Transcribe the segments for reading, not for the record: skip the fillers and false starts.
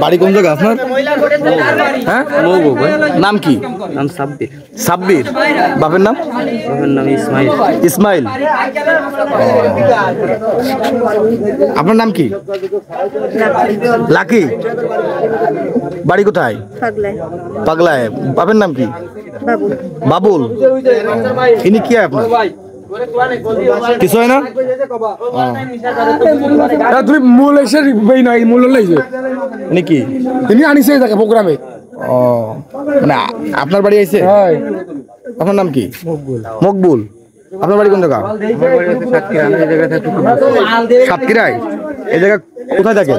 বাড়ি কোন জায়গা আপনার? হ্যাঁ, নাম কি? নাম সাব্বির। সাব্বির। বাপের নাম? বাবার নাম ইসমাইল। ইসমাইল। আপনার নাম কি? লাকি। বাড়ি কোথায়? পাগলায়। বাপের নাম কি? বাবুল। ইনি কি আপনার? কিছু হয় না? তুমি মূল এসে নয় মূল উনি কি? তিনি আনিছে থাকে প্রোগ্রামে। ও মানে আপনার বাড়ি আইছে? আপনার নাম কি? মকবুল। আপনার বাড়ি কোন জায়গা? সাতক্ষীরায়। এই জায়গা কোথায় থাকে?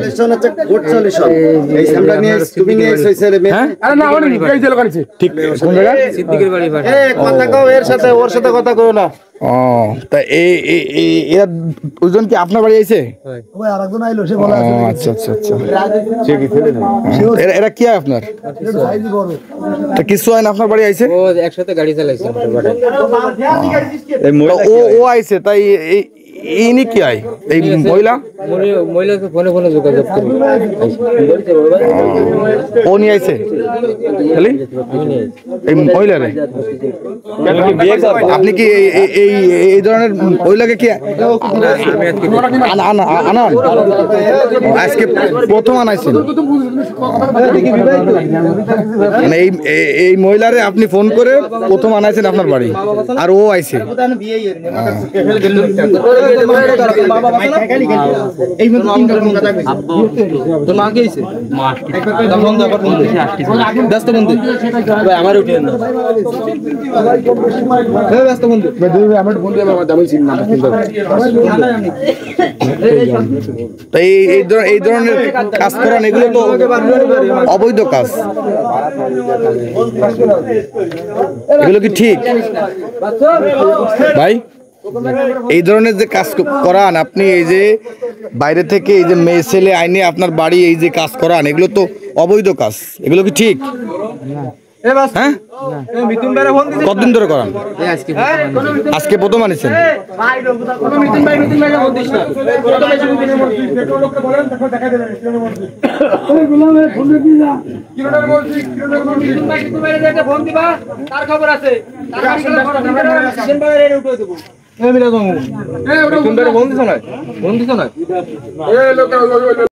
ঠিক কোন জায়গা? সিদ্দিকের বাড়ি পাশে। ওর সাথে কথা কো না। ও তা এরা দুজন কি আপনার বাড়ি আইছে? আচ্ছা আচ্ছা আচ্ছা। এরা কি হয় আপনার? তা কিছু হয় না, আপনার বাড়ি আইছে? ও একসাথে গাড়ি চালাইছে। ও আইছে তাই ইনি কি হয়? এই মহিলা মহিলাকে ফোনে ফোনে যোগাযোগ করি। ও নিয়ে আইছে খালি এই মহিলারে? আপনি কি এই ধরনের মহিলাকে কি আনান? আজকে প্রথম আনাইছেন মানে এই মহিলারে আপনি ফোন করে প্রথম আনাইছেন আপনার বাড়ি, আর ও আইছে? এই ধরনের কাজ করান, এগুলো তো অবৈধ কাজ। এগুলো কি ঠিক ভাই? এই ধরনের যে কাজ করান আপনি, এই যে বাইরে থেকে এই যে মেয়ে ছেলে আইনে আপনার বাড়ি এই যে কাজ করান, এগুলো তো অবৈধ কাজ। এগুলো কি ঠিক? হ্যাঁ, কতদিন ধরে করান? আজকে প্রথম আনিছেন? ফোন দিছ না?